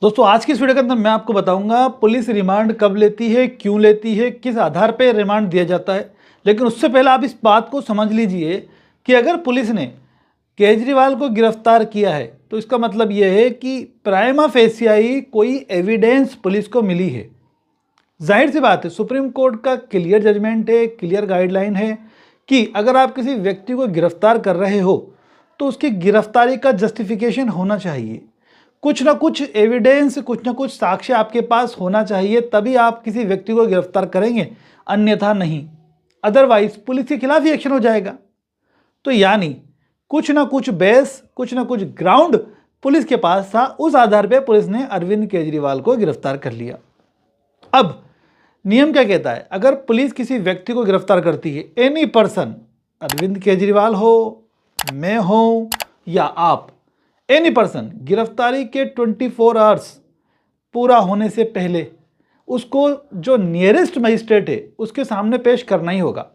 दोस्तों आज की इस वीडियो के अंदर मैं आपको बताऊंगा पुलिस रिमांड कब लेती है, क्यों लेती है, किस आधार पर रिमांड दिया जाता है। लेकिन उससे पहले आप इस बात को समझ लीजिए कि अगर पुलिस ने केजरीवाल को गिरफ्तार किया है तो इसका मतलब यह है कि प्राइमा फेसियाई कोई एविडेंस पुलिस को मिली है। जाहिर सी बात है, सुप्रीम कोर्ट का क्लियर जजमेंट है, क्लियर गाइडलाइन है कि अगर आप किसी व्यक्ति को गिरफ्तार कर रहे हो तो उसकी गिरफ्तारी का जस्टिफिकेशन होना चाहिए। कुछ ना कुछ एविडेंस, कुछ ना कुछ साक्ष्य आपके पास होना चाहिए, तभी आप किसी व्यक्ति को गिरफ्तार करेंगे, अन्यथा नहीं। अदरवाइज पुलिस के खिलाफ ही एक्शन हो जाएगा। तो यानी कुछ ना कुछ बेस, कुछ ना कुछ ग्राउंड पुलिस के पास था, उस आधार पर पुलिस ने अरविंद केजरीवाल को गिरफ्तार कर लिया। अब नियम क्या कहता है, अगर पुलिस किसी व्यक्ति को गिरफ्तार करती है, एनी पर्सन, अरविंद केजरीवाल हो, मैं हो या आप, एनी पर्सन, गिरफ्तारी के 24 आवर्स पूरा होने से पहले उसको जो नियरेस्ट मजिस्ट्रेट है उसके सामने पेश करना ही होगा।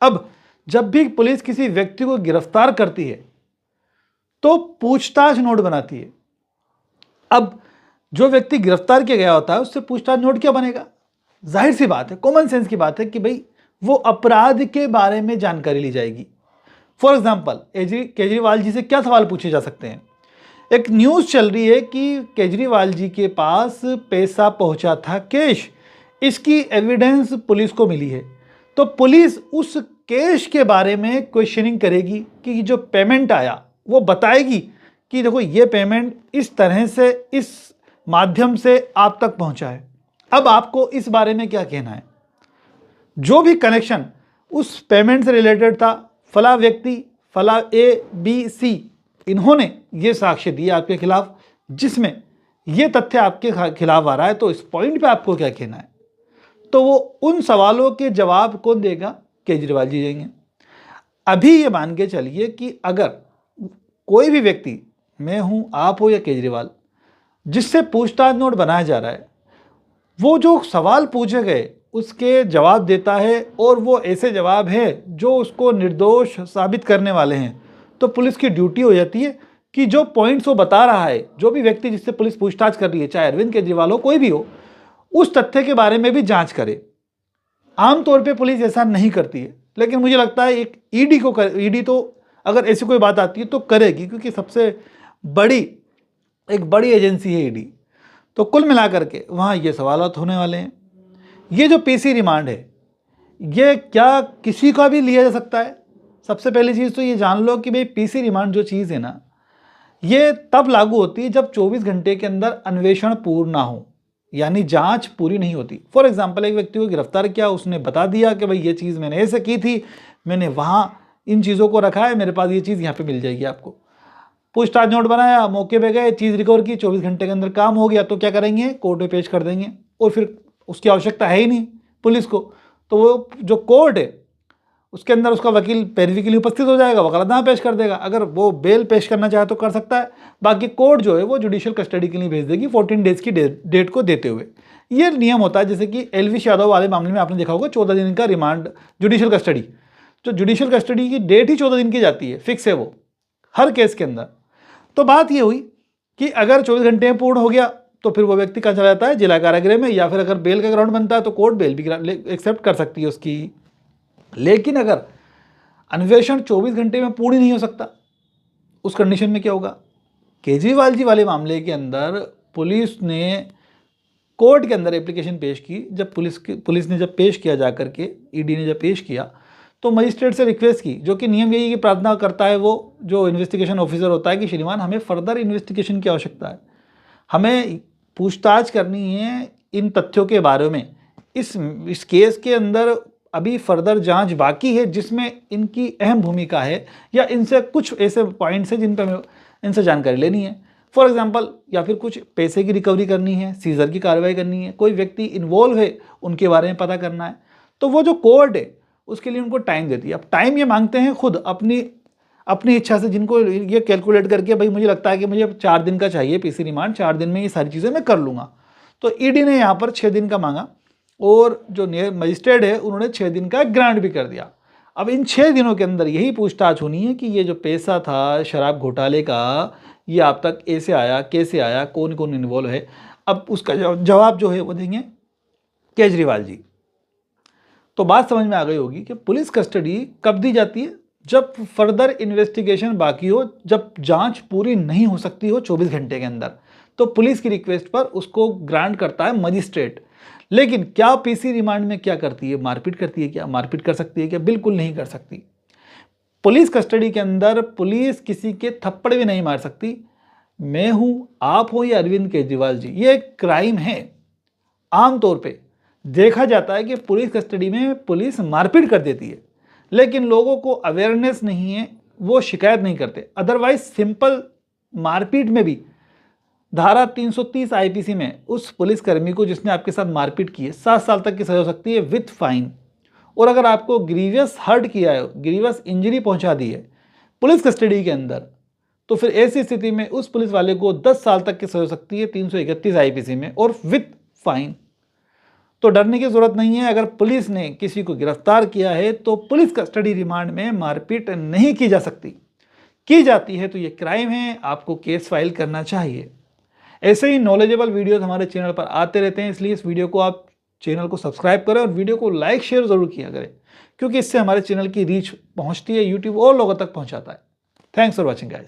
अब जब भी पुलिस किसी व्यक्ति को गिरफ्तार करती है तो पूछताछ नोट बनाती है। अब जो व्यक्ति गिरफ्तार किया गया होता है उससे पूछताछ नोट क्या बनेगा? जाहिर सी बात है, कॉमन सेंस की बात है कि भाई वो अपराध के बारे में जानकारी ली जाएगी। फॉर एग्जाम्पल, केजरीवाल जी से क्या सवाल पूछे जा सकते हैं? एक न्यूज़ चल रही है कि केजरीवाल जी के पास पैसा पहुंचा था, कैश, इसकी एविडेंस पुलिस को मिली है। तो पुलिस उस कैश के बारे में क्वेश्चनिंग करेगी कि जो पेमेंट आया वो बताएगी कि देखो ये पेमेंट इस तरह से, इस माध्यम से आप तक पहुंचा है। अब आपको इस बारे में क्या कहना है? जो भी कनेक्शन उस पेमेंट से रिलेटेड था, फला व्यक्ति, फला ABC, इन्होंने ये साक्ष्य दिया आपके खिलाफ जिसमें ये तथ्य आपके खिलाफ आ रहा है, तो इस पॉइंट पे आपको क्या कहना है? तो वो उन सवालों के जवाब कौन देगा? केजरीवाल जी देंगे। अभी ये मान के चलिए कि अगर कोई भी व्यक्ति, मैं हूं, आप हो या केजरीवाल, जिससे पूछताछ नोट बनाया जा रहा है, वो जो सवाल पूछे गए उसके जवाब देता है और वो ऐसे जवाब है जो उसको निर्दोष साबित करने वाले हैं, तो पुलिस की ड्यूटी हो जाती है कि जो पॉइंट्स वो बता रहा है, जो भी व्यक्ति जिससे पुलिस पूछताछ कर रही है, चाहे अरविंद केजरीवाल हो, कोई भी हो, उस तथ्य के बारे में भी जांच करे। आमतौर पे पुलिस ऐसा नहीं करती है, लेकिन मुझे लगता है एक ईडी तो अगर ऐसी कोई बात आती है तो करेगी, क्योंकि सबसे एक बड़ी एजेंसी है ईडी। तो कुल मिलाकर के वहाँ ये सवालात होने वाले हैं। ये जो PC रिमांड है, ये क्या किसी का भी लिया जा सकता है? सबसे पहली चीज़ तो ये जान लो कि भाई PC रिमांड जो चीज़ है ना, ये तब लागू होती है जब 24 घंटे के अंदर अन्वेषण पूर्ण ना हो, यानी जांच पूरी नहीं होती। फॉर एग्जांपल, एक व्यक्ति को गिरफ्तार किया, उसने बता दिया कि भाई ये चीज़ मैंने ऐसे की थी, मैंने वहाँ इन चीज़ों को रखा है, मेरे पास ये चीज़ यहाँ पे मिल जाएगी आपको। पूछताछ नोट बनाया, मौके पे गए, चीज़ रिकवर की, 24 घंटे के अंदर काम हो गया, तो क्या करेंगे? कोर्ट में पेश कर देंगे, और फिर उसकी आवश्यकता है ही नहीं पुलिस को। तो वो जो कोर्ट है उसके अंदर उसका वकील पैरवी के लिए उपस्थित हो जाएगा, वकालतनामा पेश कर देगा। अगर वो बेल पेश करना चाहे तो कर सकता है, बाकी कोर्ट जो है वो जुडिशियल कस्टडी के लिए भेज देगी 14 डेज की डेट को देते हुए। ये नियम होता है। जैसे कि LV यादव वाले मामले में आपने देखा होगा, 14 दिन का रिमांड जुडिशियल कस्टडी, तो जुडिशियल कस्टडी की डेट ही 14 दिन की जाती है, फिक्स है वो हर केस के अंदर। तो बात ये हुई कि अगर 24 घंटे में पूर्ण हो गया तो फिर वो व्यक्ति कहाँ चला जाता है? जिला कारागृह में, या फिर अगर बेल का ग्राउंड बनता है तो कोर्ट बेल भी एक्सेप्ट कर सकती है उसकी। लेकिन अगर अन्वेषण 24 घंटे में पूर्ण नहीं हो सकता, उस कंडीशन में क्या होगा? केजरीवाल जी वाले मामले के अंदर पुलिस ने कोर्ट के अंदर एप्लीकेशन पेश की। जब पुलिस ने जब पेश किया, जाकर के ईडी ने जब पेश किया, तो मजिस्ट्रेट से रिक्वेस्ट की, जो कि नियम यही कि प्रार्थना करता है वो जो इन्वेस्टिगेशन ऑफिसर होता है कि श्रीमान हमें फर्दर इन्वेस्टिगेशन की आवश्यकता है, हमें पूछताछ करनी है इन तथ्यों के बारे में। इस केस के अंदर अभी फर्दर जांच बाकी है जिसमें इनकी अहम भूमिका है, या इनसे कुछ ऐसे पॉइंट्स हैं जिन पर हमें इनसे जानकारी लेनी है। फॉर एग्जांपल, या फिर कुछ पैसे की रिकवरी करनी है, सीजर की कार्रवाई करनी है, कोई व्यक्ति इन्वॉल्व है उनके बारे में पता करना है। तो वो जो कोर्ट है उसके लिए उनको टाइम देती है। अब टाइम ये मांगते हैं खुद अपनी इच्छा से, जिनको ये कैलकुलेट करके भाई मुझे लगता है कि मुझे 4 दिन का चाहिए PC रिमांड, 4 दिन में ये सारी चीज़ें मैं कर लूँगा। तो ईडी ने यहाँ पर 6 दिन का मांगा, और जो मजिस्ट्रेट है उन्होंने 6 दिन का ग्रांट भी कर दिया। अब इन 6 दिनों के अंदर यही पूछताछ होनी है कि ये जो पैसा था शराब घोटाले का, ये आप तक ऐसे आया, कैसे आया, कौन कौन इन्वॉल्व है। अब उसका जवाब जो है वो देंगे केजरीवाल जी। तो बात समझ में आ गई होगी कि पुलिस कस्टडी कब दी जाती है, जब फर्दर इन्वेस्टिगेशन बाकी हो, जब जांच पूरी नहीं हो सकती हो 24 घंटे के अंदर, तो पुलिस की रिक्वेस्ट पर उसको ग्रांट करता है मजिस्ट्रेट। लेकिन क्या पीसी रिमांड में क्या करती है, मारपीट करती है क्या, मारपीट कर सकती है क्या? बिल्कुल नहीं कर सकती। पुलिस कस्टडी के अंदर पुलिस किसी के थप्पड़ भी नहीं मार सकती। मैं हूं, आप हो या अरविंद केजरीवाल जी, ये एक क्राइम है। आमतौर पे देखा जाता है कि पुलिस कस्टडी में पुलिस मारपीट कर देती है, लेकिन लोगों को अवेयरनेस नहीं है, वो शिकायत नहीं करते। अदरवाइज सिंपल मारपीट में भी धारा 330 आईपीसी में उस पुलिसकर्मी को जिसने आपके साथ मारपीट की है 7 साल तक की सजा हो सकती है विथ फाइन। और अगर आपको ग्रीवियस हर्ट किया है, ग्रीवियस इंजरी पहुंचा दी है पुलिस कस्टडी के अंदर, तो फिर ऐसी स्थिति में उस पुलिस वाले को 10 साल तक की सजा हो सकती है 331 आईपीसी में और विथ फाइन। तो डरने की जरूरत नहीं है। अगर पुलिस ने किसी को गिरफ्तार किया है तो पुलिस कस्टडी रिमांड में मारपीट नहीं की जा सकती। की जाती है तो ये क्राइम है, आपको केस फाइल करना चाहिए। ऐसे ही नॉलेजेबल वीडियोस हमारे चैनल पर आते रहते हैं, इसलिए इस वीडियो को आप चैनल को सब्सक्राइब करें और वीडियो को लाइक शेयर जरूर किया करें, क्योंकि इससे हमारे चैनल की रीच पहुंचती है, यूट्यूब और लोगों तक पहुंचाता है। Thanks for watching guys.